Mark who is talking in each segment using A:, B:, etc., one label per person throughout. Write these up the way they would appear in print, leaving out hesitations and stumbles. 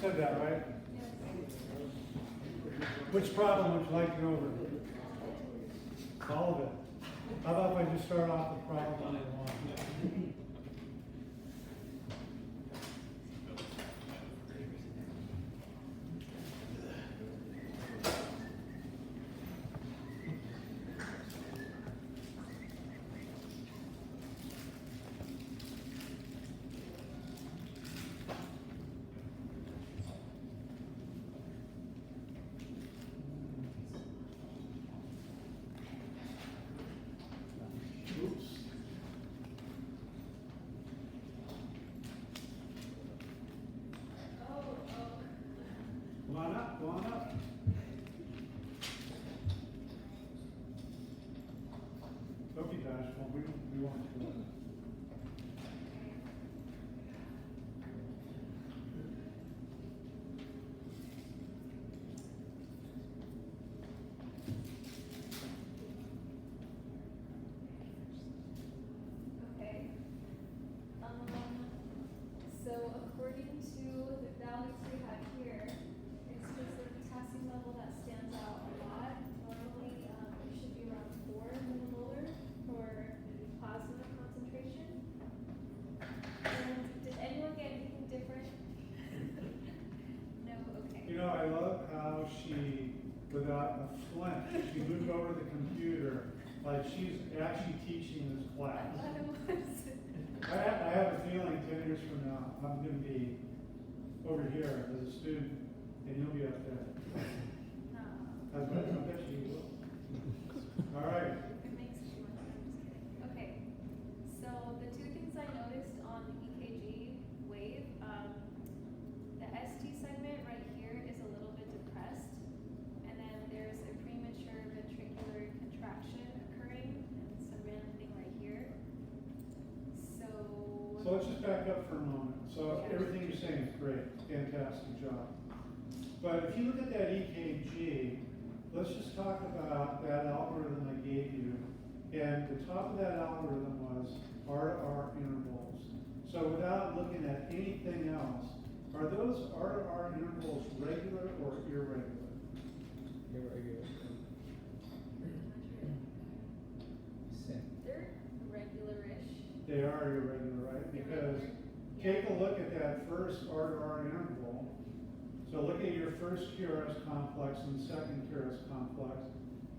A: said that, right?
B: Yes.
A: Which problem would you like to go over? All of it. How about if I just start off with problem number one? Oops. Come on up, come on up. Don't be bashful, we want to.
B: Okay. So according to the values we have here, it's just the potassium level that stands out a lot. Normally, it should be around 4 millimolar for plasma concentration. And did anyone get anything different? No? Okay.
A: You know, I love how she, without a flinch, she moved over to the computer like she's actually teaching this class.
B: I thought it was.
A: I have a feeling 10 years from now, I'm going to be over here as a student, and you'll be up there.
B: No.
A: I bet you will. All right.
B: It makes me wonder. I'm just kidding. Okay. So the two things I noticed on the EKG wave, the ST segment right here is a little bit depressed, and then there's a premature ventricular contraction occurring, and some random thing right here.
A: So let's just back up for a moment. So everything you're saying is great, fantastic job. But if you look at that EKG, let's just talk about that algorithm I gave you. And the top of that algorithm was R-to-R intervals. So without looking at anything else, are those R-to-R intervals regular or irregular?
C: Irregular.
B: They're regular-ish.
A: They are irregular, right? Because take a look at that first R-to-R interval. So look at your first QRS complex and second QRS complex.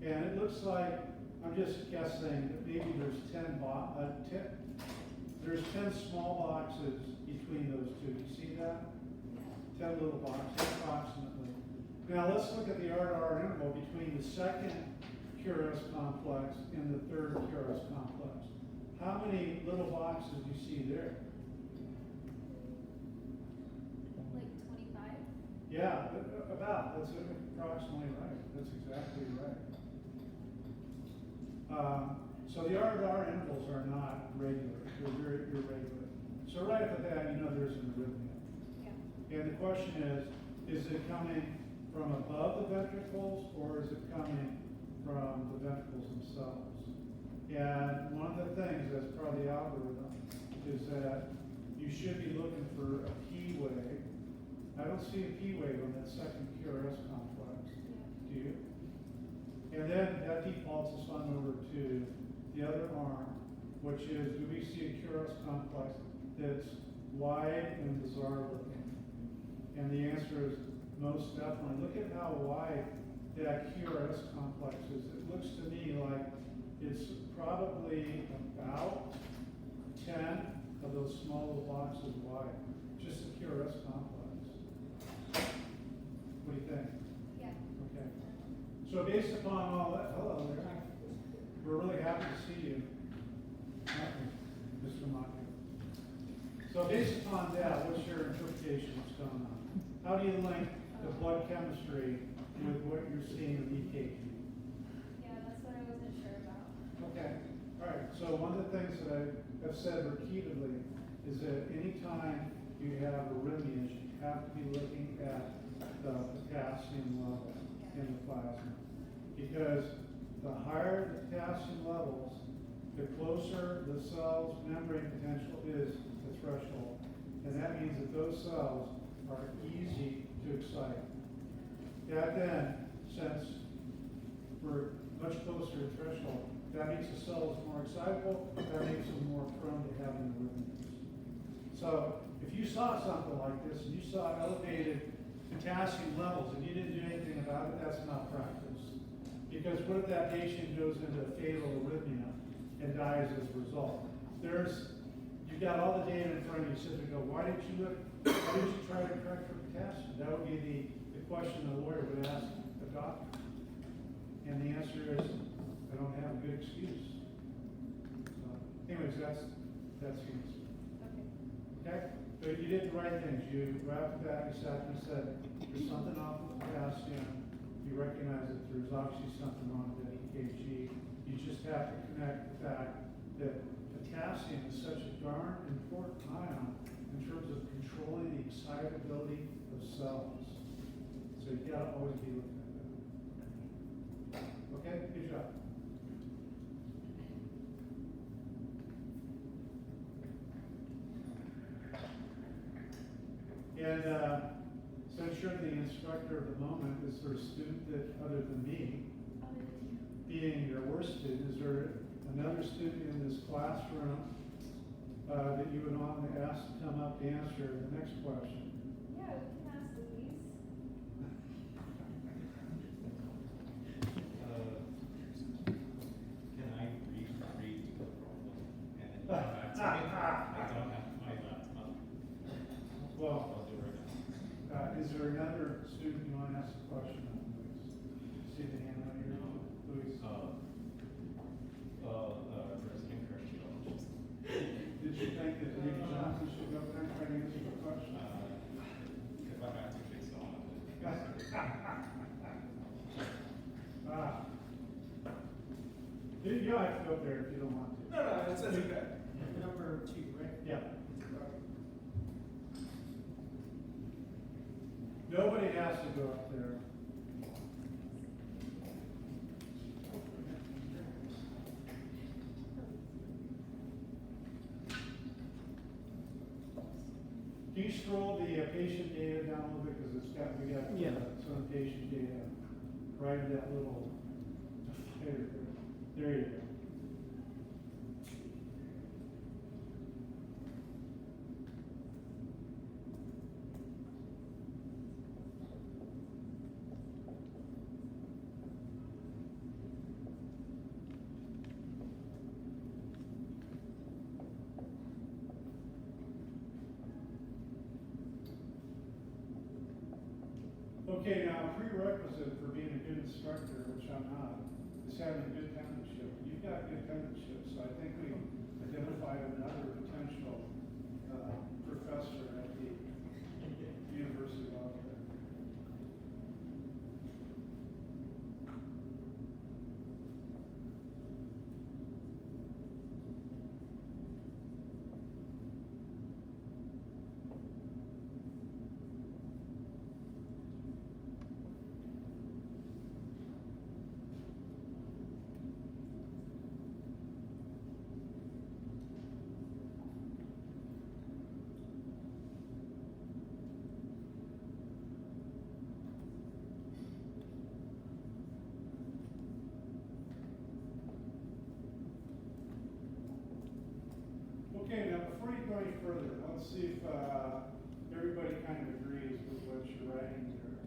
A: And it looks like, I'm just guessing, that maybe there's 10 small boxes between those two. Do you see that? 10 little boxes approximately. Now let's look at the R-to-R interval between the second QRS complex and the third QRS complex. How many little boxes do you see there?
B: Like 25?
A: Yeah, about. That's approximately right. That's exactly right. So the R-to-R intervals are not regular. They're very irregular. So right off the bat, you know there's an arrhythmia.
B: Yeah.
A: And the question is it coming from above the ventricles or is it coming from the ventricles themselves? And one of the things that's part of the algorithm is that you should be looking for a P wave. I don't see a P wave on that second QRS complex. Do you? And then that defaults us on over to the other arm, which is, do we see a QRS complex that's wide and bizarre looking? And the answer is most definitely. Look at how wide that QRS complex is. It looks to me like it's probably about 10 of those small little boxes wide, just the QRS complex. What do you think?
B: Yeah.
A: Okay. So based upon all that, hello there. We're really happy to see you, Mr. Maki. So based upon that, what's your interpretation of what's going on? How do you link the blood chemistry with what you're seeing in EKG?
B: Yeah, that's what I wasn't sure about.
A: Okay, all right. So one of the things that I have said repeatedly is that anytime you have arrhythmias, you have to be looking at the potassium level in the plasma. Because the higher the potassium levels, the closer the cell's membrane potential is to threshold. And that means that those cells are easy site. That then, since we're much closer to threshold, that makes the cells more excitable, that makes them more prone to having arrhythmias. So if you saw something like this, and you saw elevated potassium levels, and you didn't do anything about it, that's malpractice. Because what if that patient goes into a fatal arrhythmia and dies as a result? You've got all the data in front of you, sit there and go, why didn't you try to correct for potassium? That would be the question a lawyer would ask a doctor. And the answer is, I don't have a good excuse. So, anyways, that's the answer. Okay? So you did the right things. You wrapped that, you sat and said, there's something off with potassium. You recognize that there's obviously something wrong with that EKG. You just have to connect the fact that potassium is such a darn important ion in terms of controlling the excitability of cells. So you gotta always be looking at that. Okay, good job. And since you're the instructor of the moment, is there a student that, other than me, being your worst student, is there another student in this classroom that you would want to ask to come up to answer the next question?
B: Yeah, we can ask Louise.
D: Can I read the problem and then come back to it? I don't have my laptop.
A: Well,
D: I'll do it right now.
A: is there another student you want to ask a question of, Louise? See the hand out here, Louise?
D: Resident cardiologist.
A: Did you think that maybe Jonathan should go there and try to answer the question?
D: If I have to fix all of it.
A: You don't have to go there if you don't want to.
E: No, that's okay. Number 2, right?
A: Yeah. Nobody has to go up there. Can you scroll the patient data down a little bit, because we got
E: Yeah.
A: some patient data right in that little, there you go. Okay, now a prerequisite for being a good instructor, which I'm not, is having a good penmanship. You've got good penmanship, so I think we identified another potential professor at the University of Auburn. Okay, now before you go any further, let's see if everybody kind of agrees with what you're writing here.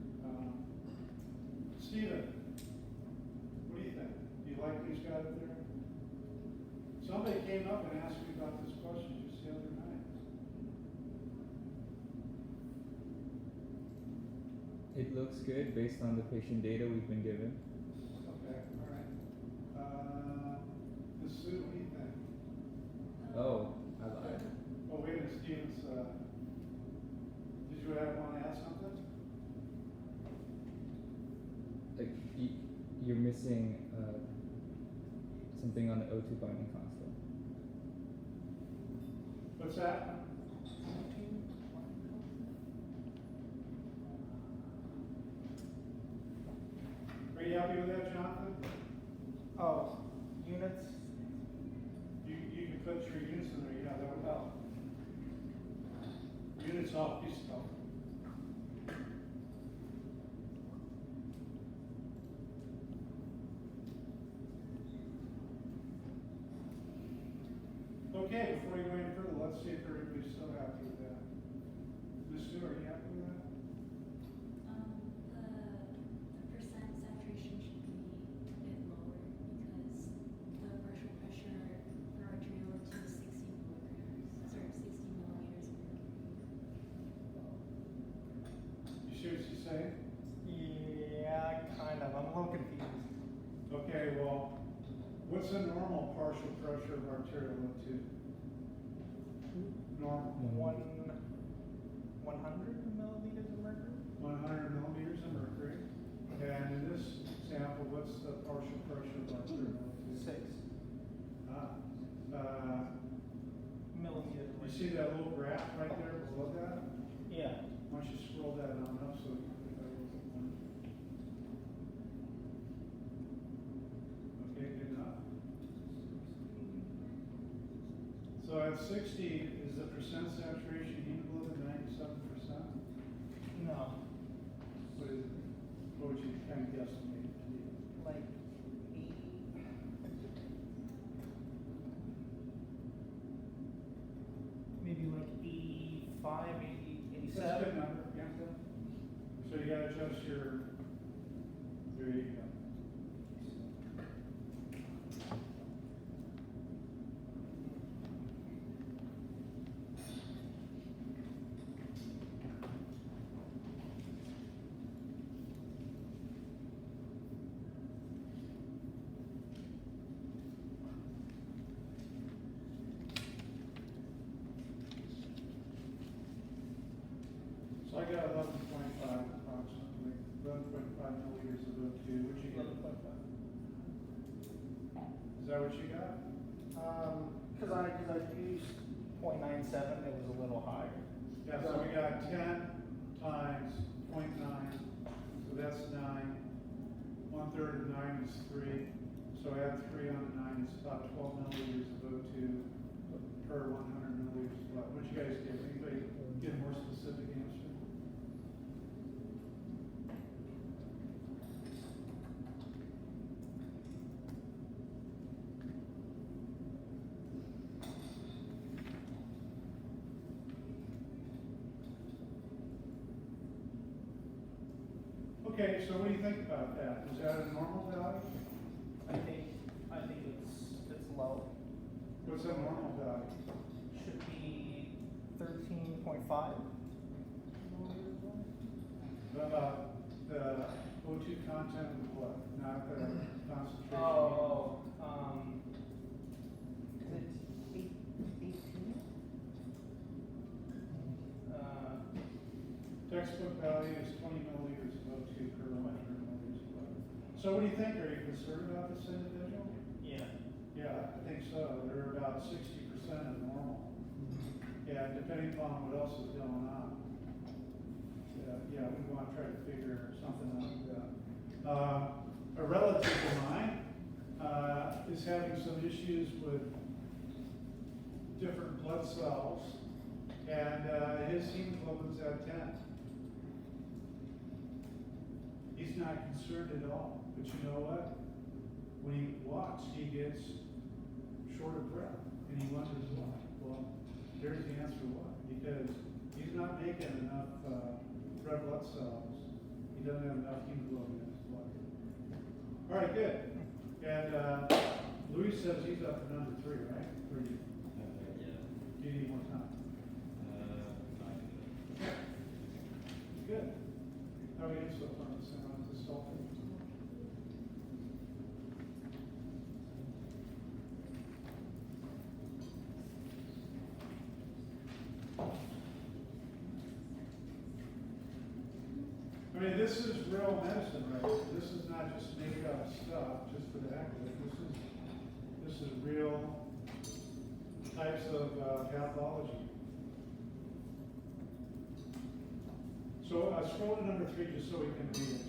A: Stephen, what do you think? Do you like what he's got up there? Somebody came up and asked me about this question just the other night.
C: It looks good based on the patient data we've been given.
A: Okay, all right. Ms. Sue, what do you think?
C: Oh, I lied.
A: Oh, wait a minute, Stevens, did you want to ask something?
C: Like, you're missing something on the O2 binding constant.
A: What's that? Are you happy with that, Jonathan?
E: Oh, units?
A: You can put your units in there, yeah, that would help. Units off, you stop. Okay, before you go any further, let's see if everybody's still happy with that. Ms. Sue, are you happy with that?
F: The percent saturation should be a bit lower because the partial pressure for arterial to is 60 milligrams, sorry, 60 millimeters of mercury.
A: You see what she's saying?
E: Yeah, kind of. I'm a little confused.
A: Okay, well, what's the normal partial pressure of arterial O2? Normal.
E: 100 milliliters of mercury?
A: 100 millimeters of mercury. And in this example, what's the partial pressure of arterial O2?
E: 6 millimeters of
A: You
E: mercury.
A: see that little graph right there below that?
E: Yeah.
A: Why don't you scroll that on up so we can okay, good enough. So at 60, is the percent saturation hemoglobin 97%?
E: No.
A: What is it? What would you kind of guesstimate it to be?
E: Like 80. Maybe like 85, 80,
A: That's a
E: 87.
A: good number, yeah. So you gotta adjust your, there you go. So I got 11.5 approximately, 11.5 milliliters of O2. What'd you get?
E: 11.5.
A: Is that what you got?
E: Because I used 0.97, it was a little higher.
A: Yeah, so we got 10 times 0.9, so that's 9. 1/3 of 9 is 3. So add 3 on to 9, it's about 12 milliliters of O2 per 100 milliliters of blood. What'd you guys get? Anybody get a more specific answer? Okay, so what do you think about that? Is that a normal value?
E: I think it's low.
A: What's a normal value?
E: Should be 13.5.
A: The O2 content of the blood, not the concentration.
E: Is it 18?
A: Textbook value is 20 milliliters of O2 per 100 milliliters of blood. So what do you think? Are you concerned about this individual?
E: Yeah.
A: Yeah, I think so. They're about 60% of normal. Yeah, depending upon what else is going on. Yeah, we want to try to figure something out with that. A relative of mine is having some issues with different blood cells, and his hemoglobin's at 10. He's not concerned at all, but you know what? When he walks, he gets short of breath, and he wonders why. Well, there's the answer why. Because he's not making enough red blood cells. He doesn't have enough hemoglobin in his blood. All right, good. And Louis says he's up to number 3, right? Or you?
D: Yeah.
A: Do you need more time? Good. How are you so far? This whole thing? I mean, this is real medicine, right? This is not just make up stuff just for the heck of it. This is real types of pathology. So scroll to number 3 just so we can read it.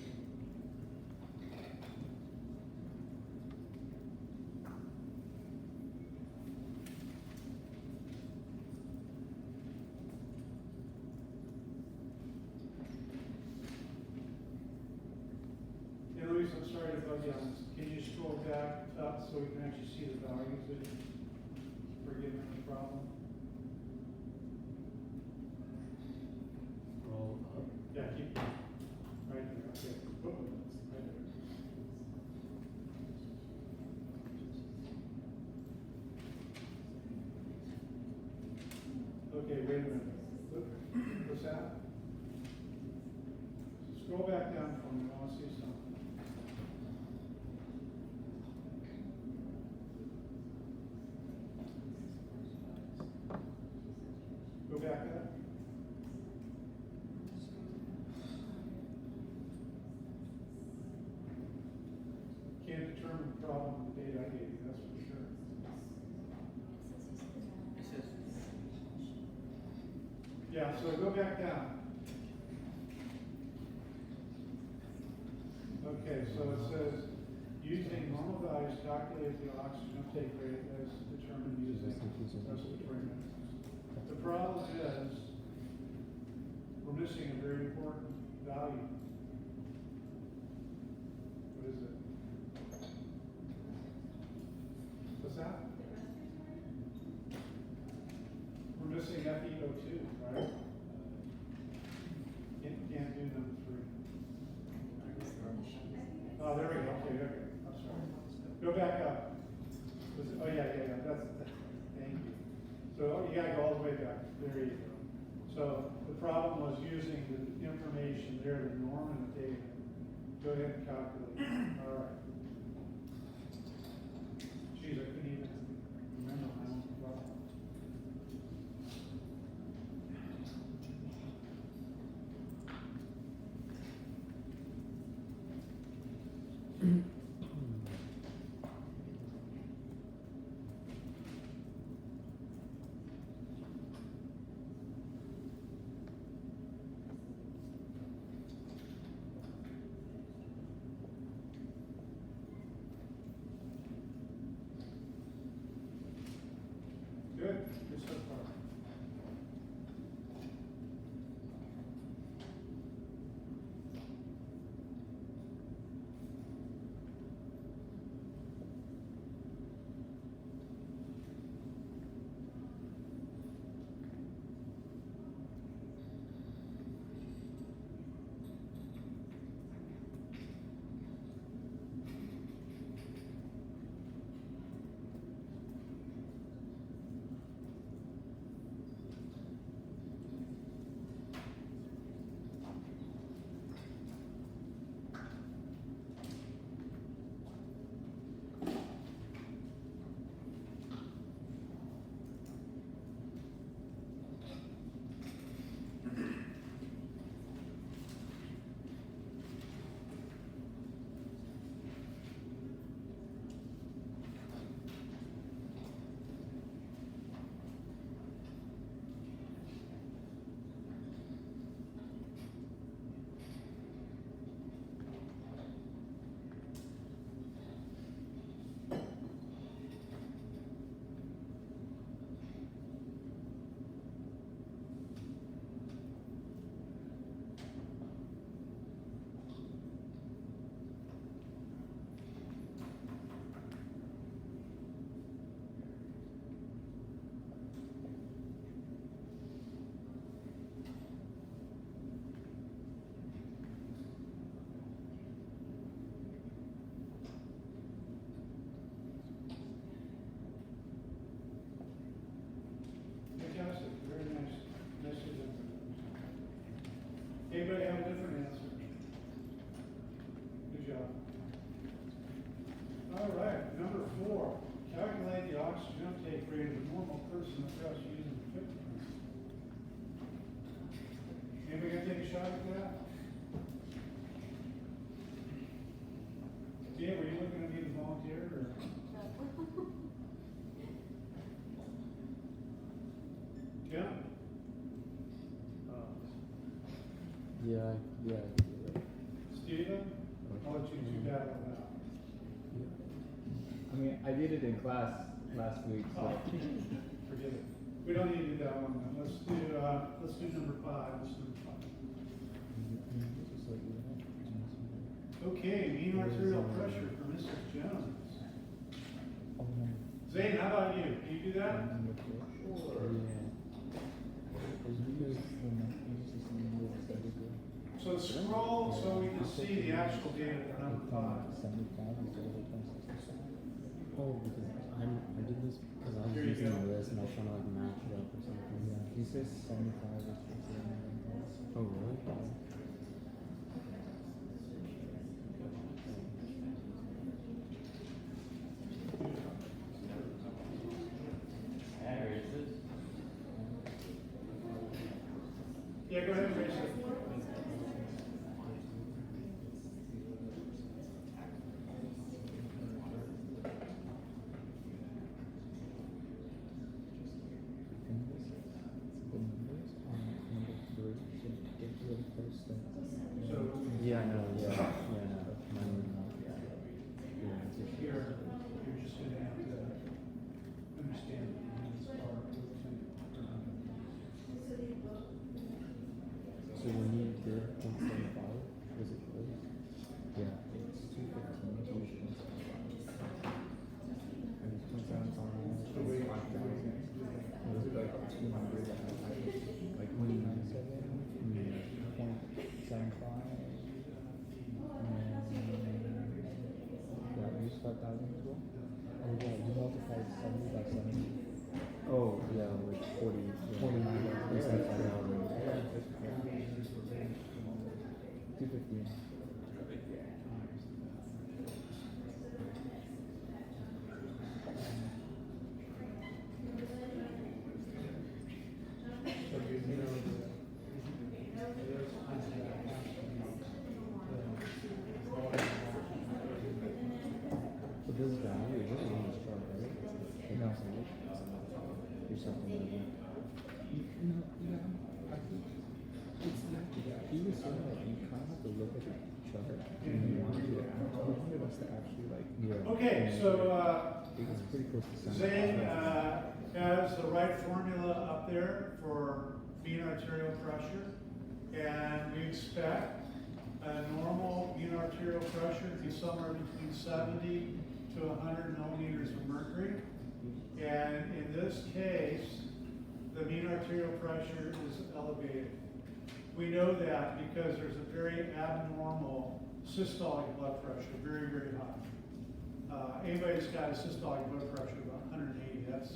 A: Hey, Luis, I'm sorry to bug you on this. Can you scroll back up so we can actually see the values for We're getting a problem.
C: Roll up.
A: Yeah, keep going. Right there, okay. Whoop, right there. Okay, wait a minute. Look, what's that? Scroll back down for me, I wanna see something. Go back up. Can't determine the problem with the data I gave you, that's for sure.
D: It says,
A: Yeah, so go back down. Okay, so it says, using normal values, calculate the oxygen uptake rate as determined using respiratory mechanisms. The problem is, we're missing a very important value. What is it? What's that? We're missing FeO2, right? Can't do number 3. Oh, there we go, okay, I'm sorry. Go back up. Oh, yeah, that's, thank you. So, you gotta go all the way back, there you go. So, the problem was using the information there, the norm and the data. Go ahead and calculate, all right. Geez, I couldn't even remember my own problem. Good so far. Fantastic, very nice, nicely done. Anybody have a different answer? Good job. All right, number 4, calculate the oxygen uptake rate of a normal person across using the 50. Anybody gonna take a shot at that? Yeah, were you looking at me to volunteer or? Yeah?
C: Yeah.
A: Steven? I'll let you do that on that.
C: I mean, I did it in class last week, so.
A: Oh, forget it. We don't need to do that one then. Let's do number 5. Let's do number 5. Okay, mean arterial pressure for Mrs. Jones. Zane, how about you? Can you do that? So scroll so we can see the actual data for number 5.
G: Oh, because I did this because I was
A: Here you
G: using
A: go.
G: this and I was trying to like match it up or something. Yeah.
C: He says 75 is
G: Oh, really?
A: Yeah, go ahead and raise it. So
G: Yeah, I know. Yeah, yeah, I know. Mine were not. Yeah.
A: here, you're just gonna have to understand this part.
G: So when you did 175, was it good? Yeah, it's 215. And it's 275.
A: So we-
G: 5,000. Was it like 200? Like 197? 0.75? Yeah, use 5,000 as well? Oh yeah, you multiply 70 by 70. Oh yeah, like 40, 49. Yeah, 215.
A: So you know
G: So this value is just on this chart, right? Like no. Or something like that. No, yeah, I think it's not. He was saying that you kind of have to look at the chart and you wanted us to actually like. Yeah.
A: Okay, so
G: It's pretty close to
A: Zane has the right formula up there for mean arterial pressure, and we expect a normal mean arterial pressure to be somewhere between 70 to 100 millimeters of mercury. And in this case, the mean arterial pressure is elevated. We know that because there's a very abnormal systolic blood pressure, very, very high. Anybody that's got a systolic blood pressure of 180, that's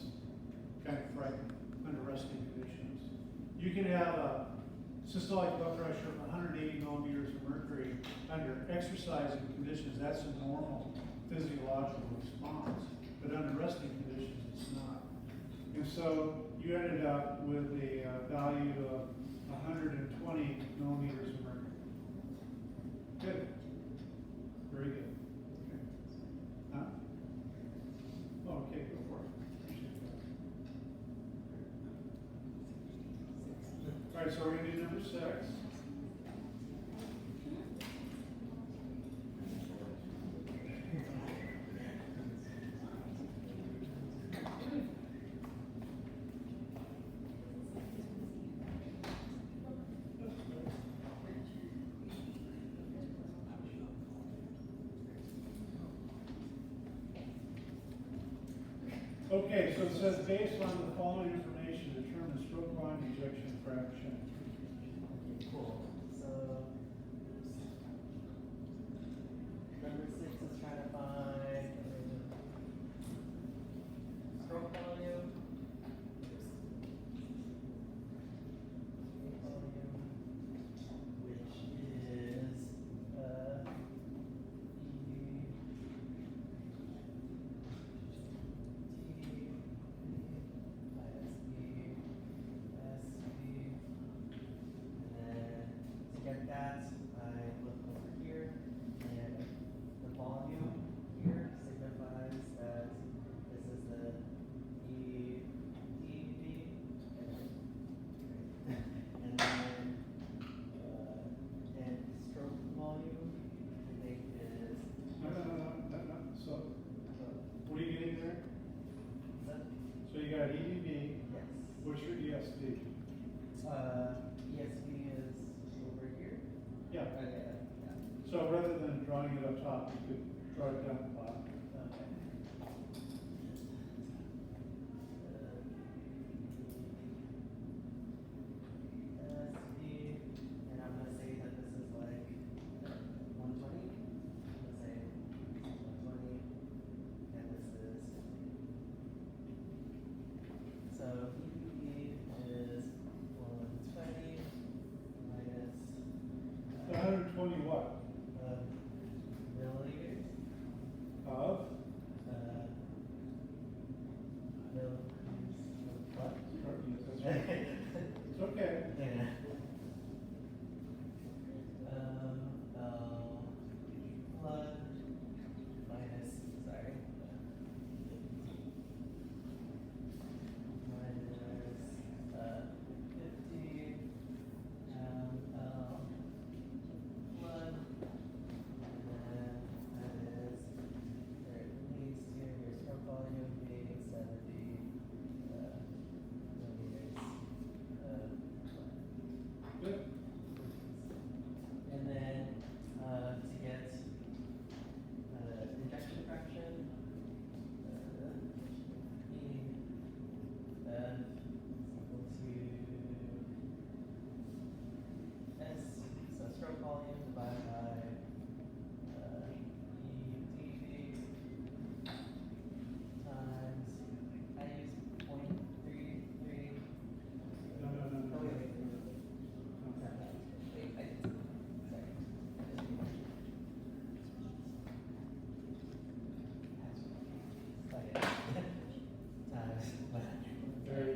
A: kind of frightening under resting conditions. You can have a systolic blood pressure of 180 millimeters of mercury under exercising conditions. That's a normal physiological response, but under resting conditions, it's not. And so you ended up with a value of 120 millimeters of mercury. Good. Very good. Okay. Huh? Oh, okay, go for it. Appreciate that. All right, so we're gonna do number 6. Okay, so it says based on the following information, determine stroke volume ejection fraction.
E: Cool. So, number 6 is trying to find stroke volume. Which is to get that, I look over here, and the volume here signifies that this is the EDV, and then and stroke volume, I think is
A: No. So, what are you getting there?
E: that,
A: So you got EDV,
E: yes.
A: what's your ESD?
E: ESV is over here.
A: Yeah.
E: Yeah.
A: So rather than drawing it up top, you could draw it down the bottom.
E: Okay.
A: showing you what?
E: Milliliters.
A: Of?
E: Milliliters of what?
A: That's right. It's okay.
E: Yeah. Blood minus, sorry. Minus 50 ml blood. And then that is, there it leads to your stroke volume being 70 milliliters of blood.
A: Good.
E: And then to get injection fraction, E F equal to S, so stroke volume divided by EDV times, I use 0.33.
A: No.
E: Oh, wait. Wait, I did, sorry. Oh, yeah. Times.
A: Very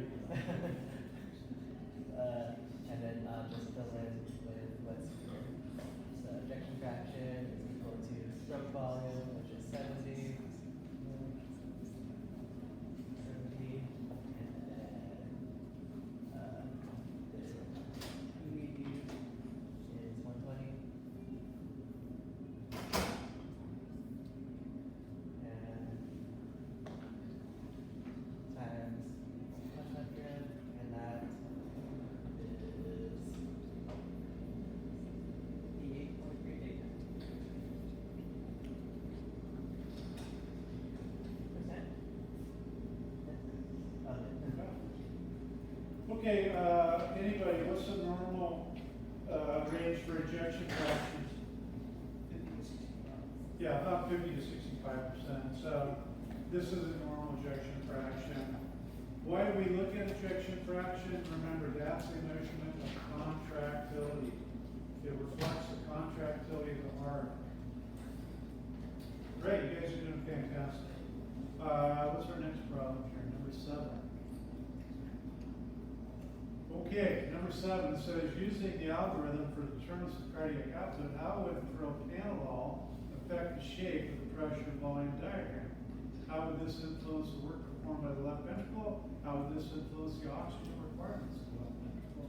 E: And then just fill in with what's here. So ejection fraction is equal to stroke volume, which is 70. 70. And then the ED is 120. And times 100, and that is 88.38%.
A: Okay, anybody, what's the normal, range for ejection fractions? Yeah, about 50 to 65%. So this is a normal ejection fraction. Why do we look at ejection fraction? Remember, that's a measurement of contractility. It reflects the contractility of the heart. Great, you guys are doing fantastic. What's our next problem here? Number 7. Okay, number 7 says, using the algorithm for determinants of cardiac output, how would propranolol affect the shape of the pressure volume diagram? How would this influence the work performed by the left ventricle? How would this influence the oxygen requirements of the left ventricle?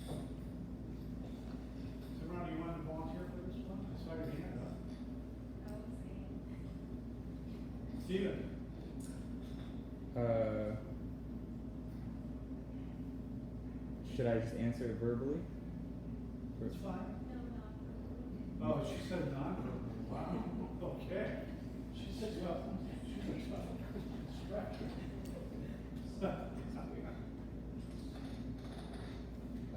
A: So, Ron, you want to volunteer for this one? I saw your hand up. Steven?
C: Should I just answer it verbally?
A: It's fine.
B: No, not.
A: Oh, she said non-verbal. Wow. Okay. She said, well,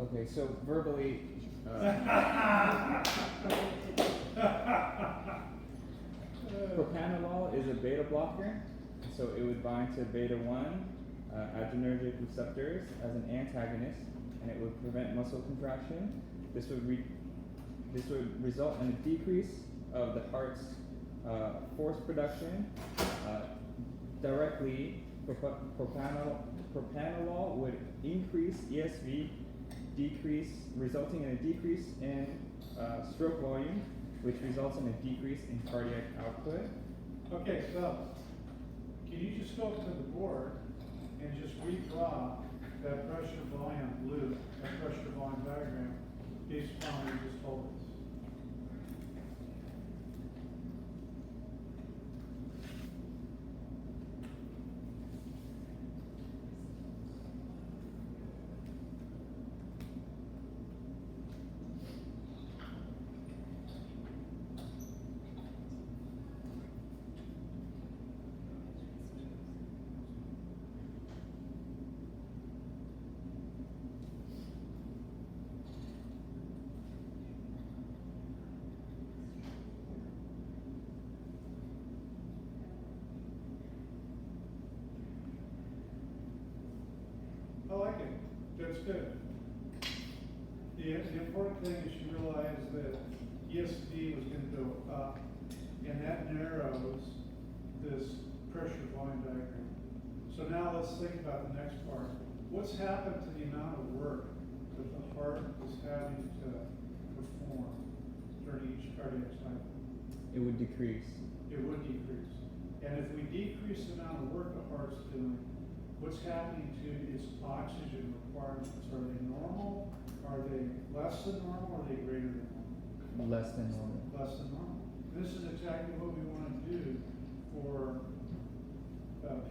C: Okay, so verbally, propranolol is a beta blocker, so it would bind to beta 1 adrenergic receptors as an antagonist, and it would prevent muscle contraction. This would result in a decrease of the heart's force production. Directly, propranolol would increase ESV, resulting in a decrease in stroke volume, which results in a decrease in cardiac output.
A: Okay, so can you just go up to the board and just redraw that pressure volume blue, that pressure volume diagram based upon what you just told us? I like it. That's good. The important thing is you realize that ESV was gonna go up, and that narrows this pressure volume diagram. So now let's think about the next part. What's happened to the amount of work that the heart is having to perform during each cardiac cycle?
C: It would decrease.
A: It would decrease. And if we decrease the amount of work the heart's doing, what's happening to its oxygen requirements? Are they normal? Are they less than normal? Or are they greater than normal?
C: Less than normal.
A: Less than normal. This is exactly what we want to do for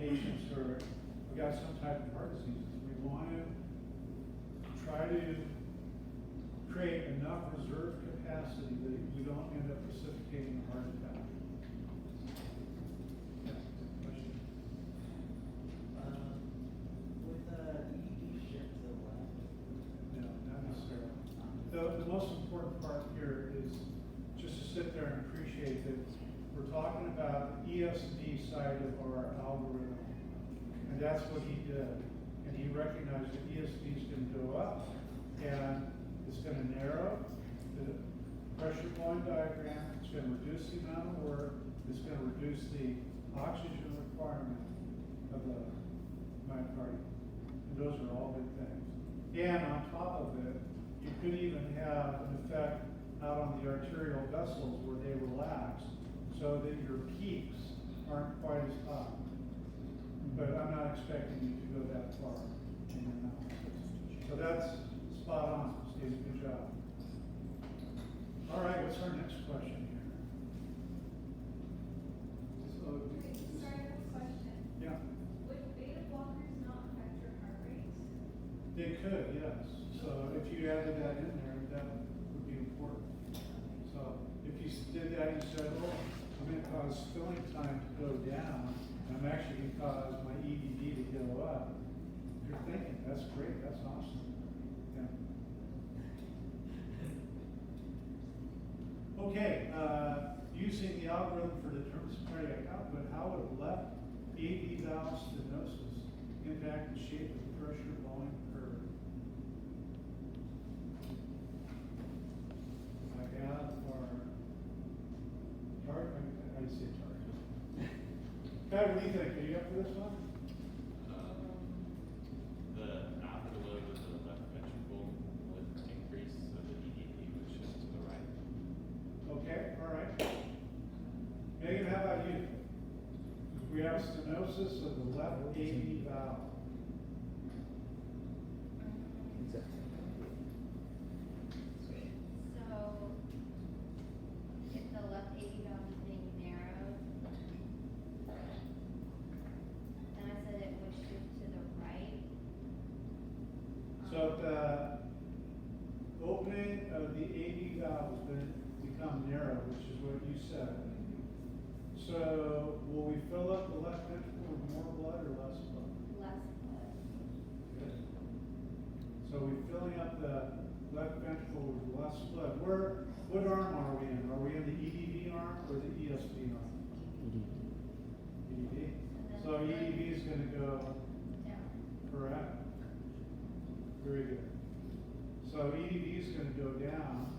A: patients who are, we got some type of heart diseases. We want to try to create enough reserve capacity that we don't end up precipitating a heart attack. Yeah, question?
E: Would the EEG shift to the left?
A: No, not necessarily. The most important part here is just to sit there and appreciate that we're talking about the ESD side of our algorithm. And that's what he did. And he recognized that ESD is going to go up and it's going to narrow the pressure volume diagram. It's going to reduce the amount of work. It's going to reduce the oxygen requirement of the myocardium. And those are all good things. And on top of it, you could even have an effect out on the arterial vessels where they relax so that your peaks aren't quite as high. But I'm not expecting you to go that far in your analysis. So that's spot on, Steve. Good job. All right, what's our next question here? So,
B: Wait, sorry, I have a question.
A: yeah,
B: Would beta blockers not affect your heart rate?
A: they could, yes. So if you added that in there, that would be important. So if you did that, you said, oh, I'm going to cause filling time to go down, and I'm actually going to cause my EDD to go up. You're thinking, that's great, that's awesome. Yeah. Okay, using the algorithm for determining cardiac output, how would left AV valve stenosis impact the shape of the pressure volume curve? I have our target, I say target. Pat, what do you think? Are you up for this one?
D: The afterload of the left ventricle would increase, so the EDP would shift to the right.
A: Okay, all right. Megan, how about you? We have stenosis of the left AV valve.
C: Exactly.
H: So, if the left AV valve is being narrowed, then I said it would shift to the right.
A: So the opening of the AV valve has become narrow, which is what you said. So will we fill up the left ventricle with more blood or less blood?
H: Less blood.
A: Good. So we're filling up the left ventricle with less blood. What arm are we in? Are we in the EDV arm or the ESV arm? EDV. So EDV is going to go
H: Down.
A: correct. Very good. So EDV is going to go down.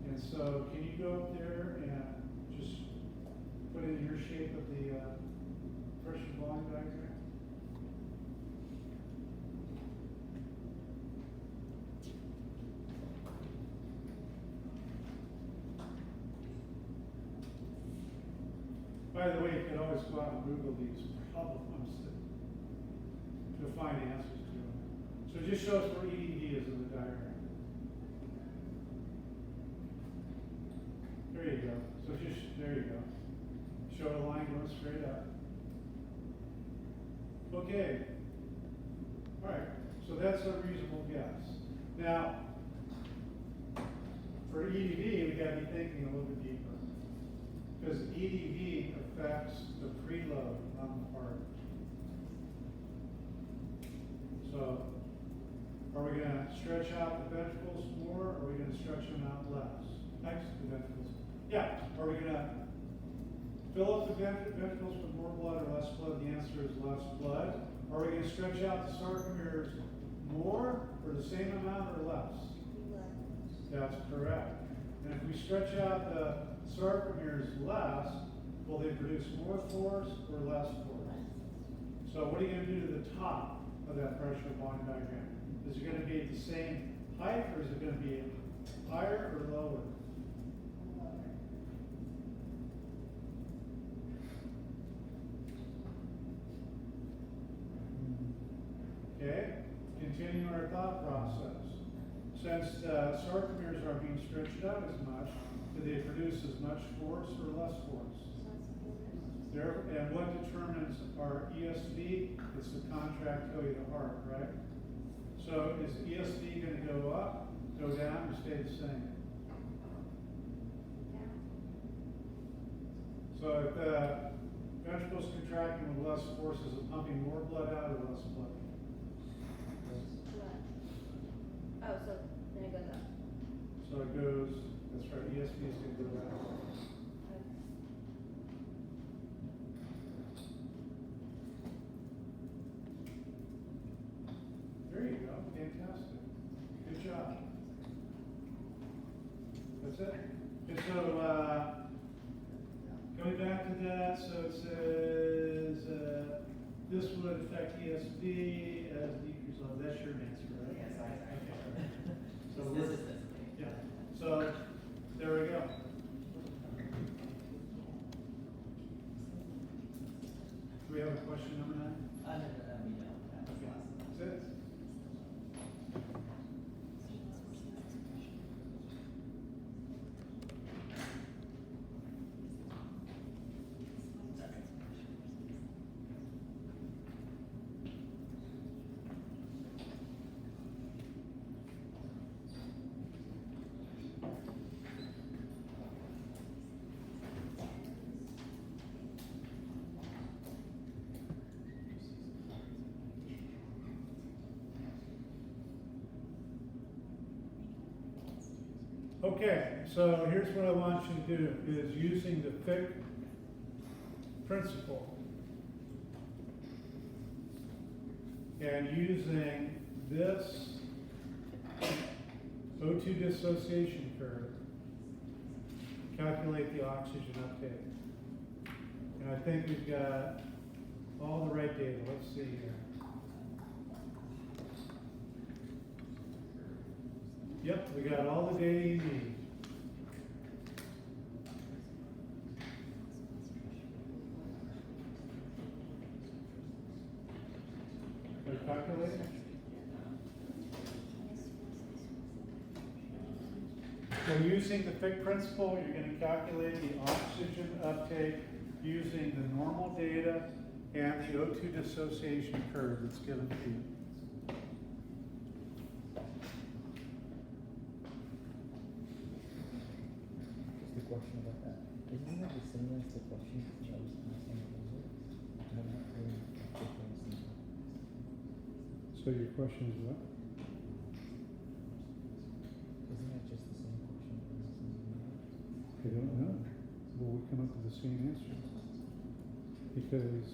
A: And so can you go up there and just put in your shape of the pressure volume diagram? By the way, you can always go out and Google these problems to find answers to them. So just show us where EDV is in the diagram. There you go. So just, there you go. Show a line going straight up. Okay. All right. So that's a reasonable guess. Now, for EDV, we got to be thinking a little bit deeper. Because EDV affects the preload on the heart. So, are we going to stretch out the ventricles more, or are we going to stretch them out less? Next, the ventricles. Yeah. Are we going to fill up the ventricles with more blood or less blood? The answer is less blood. Are we going to stretch out the sarcomeres more, or the same amount, or less?
H: Less.
A: That's correct. And if we stretch out the sarcomeres less, will they produce more force or less force? So what are you going to do to the top of that pressure bond diagram? Is it going to be at the same height, or is it going to be higher or lower? Okay, continuing our thought process. Since the sarcomeres aren't being stretched out as much, do they produce as much force or less force? There, and what determines our ESV? It's the contractility of the heart, right? So is ESV going to go up, go down, or stay the same? So if the ventricle's contracting with less force, is it pumping more blood out or less blood?
H: Oh, so then it goes up.
A: So it goes, that's right, ESV is going to go down. There you go, fantastic. Good job. That's it. And so, going back to that, so it says, this would affect ESV as decrease level. That's your answer, right?
E: Yes,
A: Okay. So
E: this
A: we're,
E: is this.
A: yeah, so, there we go. Do we have a question number 9?
E: No, we don't. That was last.
A: That's it. Okay, so here's what I want you to do, is using the Fick principle and using this O2 dissociation curve, calculate the oxygen uptake. And I think we've got all the right data. Let's see here. Yep, we got all the data you need. Are you calculating? So using the Fick principle, you're going to calculate the oxygen uptake using the normal data and the O2 dissociation curve that's given to you.
G: Just a question about that. Isn't that the same as the question that I was asking earlier? I'm not really difference.
A: So your question is what?
G: Isn't that just the same question that I was asking earlier?
A: I don't know. Will we come up with the same answer? Because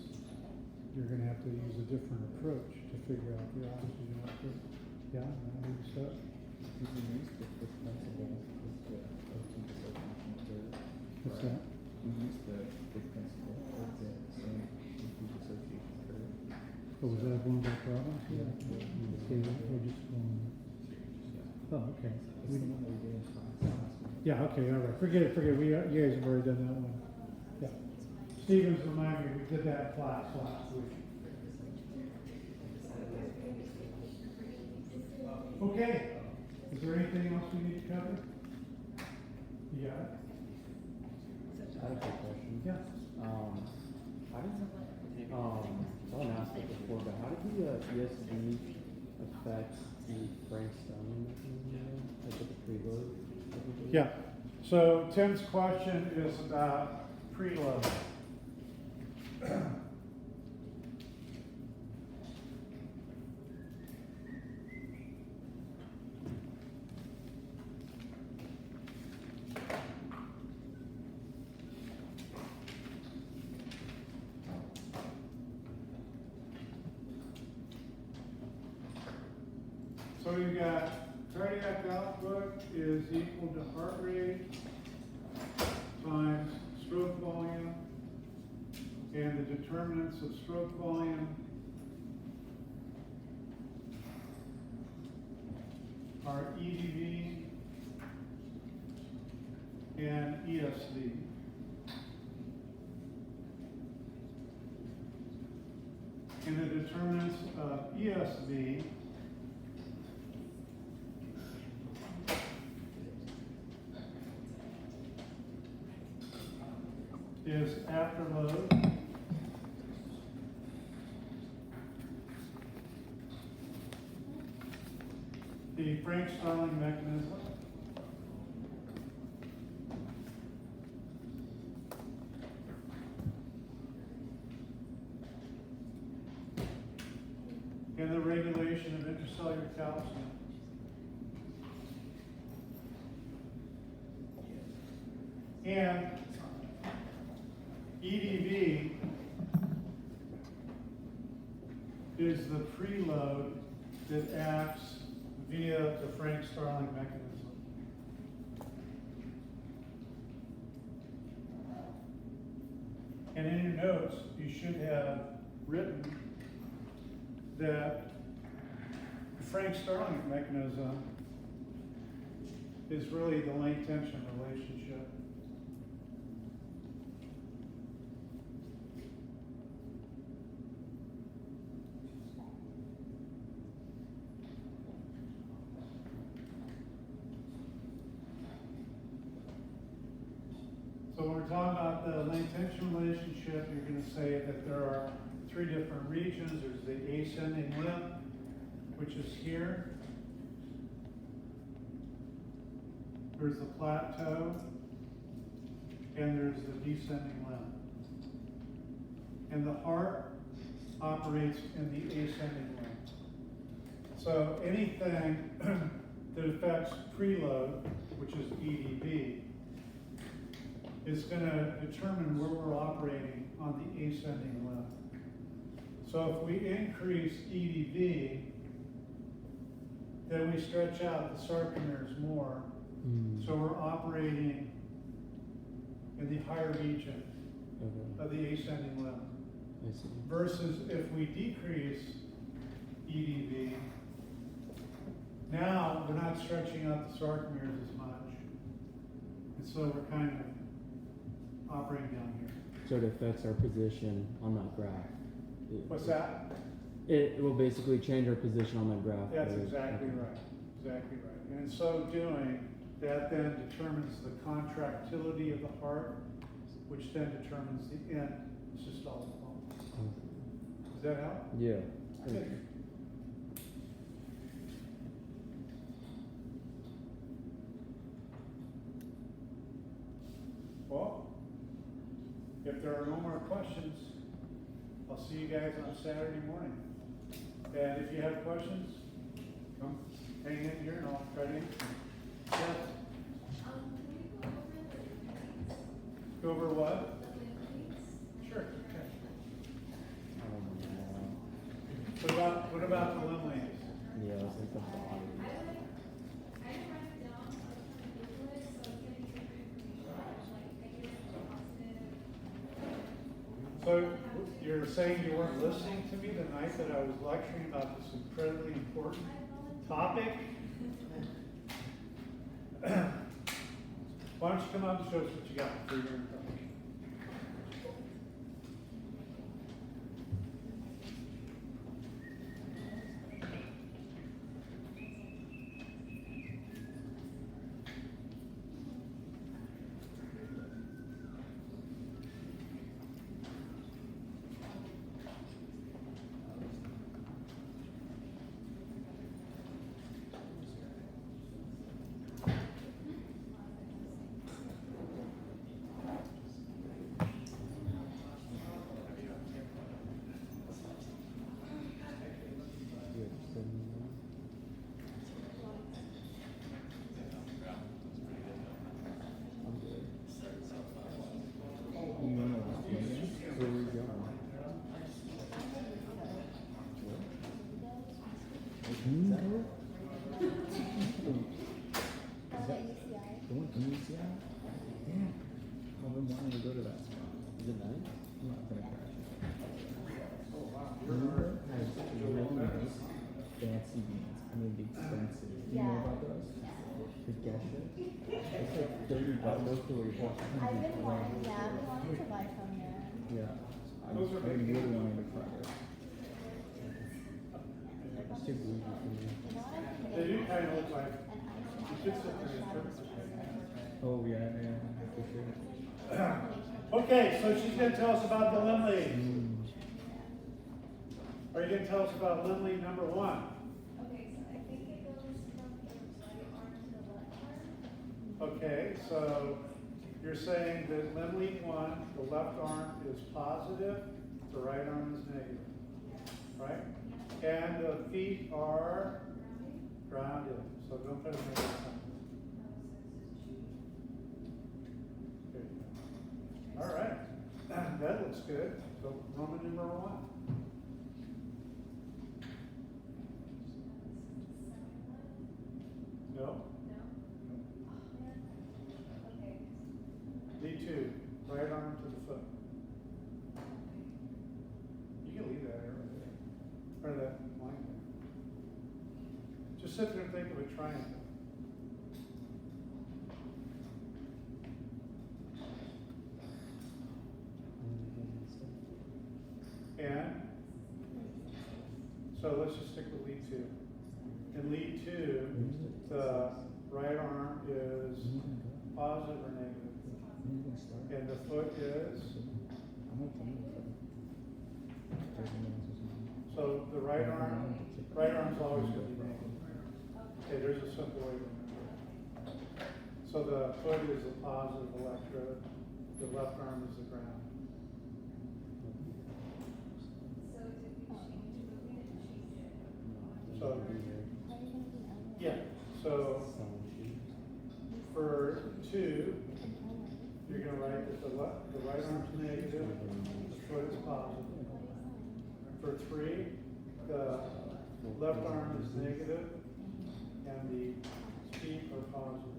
A: you're going to have to use a different approach to figure out the oxygen uptake. Yeah, I think so.
G: If you use the Fick principle with the O2 dissociation curve.
A: What's that?
G: You use the Fick principle with the same O2 dissociation curve.
A: Oh, was that one of our problems?
G: Yeah.
A: Okay, we're just going. Oh, okay.
G: It's the one that we did in class last week.
A: Yeah, okay, all right. Forget it, forget it. You guys have already done that one. Yeah. Stevens reminded me, we did that class last week. Okay. Is there anything else we need to cover? You got it?
G: I have a quick question.
A: Yeah.
G: How does, someone asked it before, but how did the ESV affect the Frank-Starling mechanism, like with the preload?
A: Yeah. So Tim's question is about preload. So you've got cardiac output is equal to heart rate times stroke volume, and the determinants of stroke volume are EDV and ESV. And the determinants of ESV is afterload, the Frank-Starling mechanism, and the regulation of intracellular calcium. And EDV is the preload that acts via the Frank-Starling mechanism. And in your notes, you should have written that the Frank-Starling mechanism is really the length tension relationship. So when we're talking about the length tension relationship, you're going to say that there are three different regions. There's the ascending limb, which is here. There's the plateau, and there's the descending limb. And the heart operates in the ascending limb. So anything that affects preload, which is EDV, is going to determine where we're operating on the ascending limb. So if we increase EDV, then we stretch out the sarcomeres more. So we're operating in the higher region of the ascending limb.
G: I see.
A: Versus if we decrease EDV, now we're not stretching out the sarcomeres as much. And so we're kind of operating down here.
G: So it affects our position on that graph.
A: What's that?
G: It will basically change our position on that graph.
A: That's
G: right?
A: exactly
G: Okay.
A: right. Exactly right. And in so doing, that then determines the contractility of the heart, which then determines the end systolic pulse. Does that help?
G: Yeah. Thank
A: Good.
G: you.
A: Well, if there are no more questions, I'll see you guys on Saturday morning. And if you have questions, come hang in here and I'll try to answer them. Yes.
B: Can we
A: Go
B: go over the lymph
A: over what?
B: nodes?
A: Sure. What about the limb leads?
G: Yeah, it's like the body.
B: I didn't write it down, so I was trying to Google it, so I was getting different information, like negative, positive.
A: So you're saying you weren't listening to me the night that I was lecturing about this incredibly important topic? Why don't you come up and show us what you got for your information?
G: Yeah. Damn. I've been wanting to go to that spot. Is it nice? I'm not gonna crash. Remember how it's really nice fancy beans? I mean the expensive. Do you know about those? The gesture? It's like $30 for what you're talking about.
I: I've been wanting, yeah, I've been wanting to buy from there.
G: Yeah. I'm really wanting to try it. It's too bougie for me.
I: You know what I can
A: They
I: get?
A: do kind of look like,
I: An ice
A: you
I: maker
A: should sit
I: or
A: there and
I: shadow
A: interpret
I: screen.
G: Oh yeah, for sure.
A: Okay, so she's gonna tell us about the limb lead. Are you gonna tell us about limb lead number 1?
B: Okay, so I think it goes from the right arm to the left arm.
A: Okay, so you're saying that limb lead 1, the left arm is positive, the right arm is negative, right? And the feet are grounded, so don't put them in the There you go. All right, that looks good. So Roman numeral 1. No?
B: No? Okay.
A: Lead 2, right arm to the foot. You can leave that arrow there, or that line there. Just sit there and think of a triangle. And, so let's just stick with lead 2. In lead 2, the right arm is positive or negative, and the foot is, so the right arm's always going to be negative. Okay, there's a simple way to remember it. So the foot is a positive electrode, the left arm is the ground.
B: So did we change, but we didn't change it.
A: So, yeah, so for 2, you're gonna write that the right arm's negative, the foot is positive. For 3, the left arm is negative, and the feet are positive.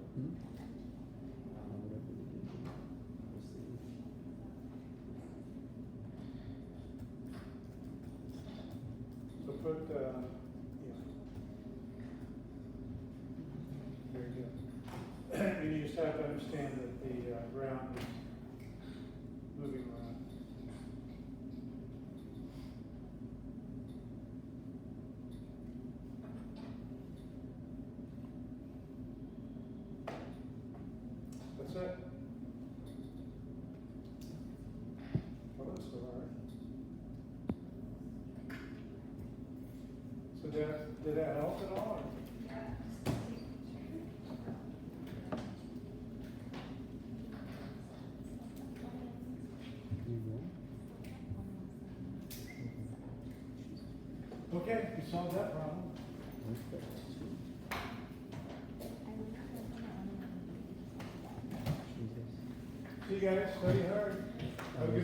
A: So put, yeah. Very good. And you just have to understand that the ground is moving around. That's it. Well, that's so hard. So did that help at all? Or? Okay, we solved that problem. See you guys, study hard. Have a good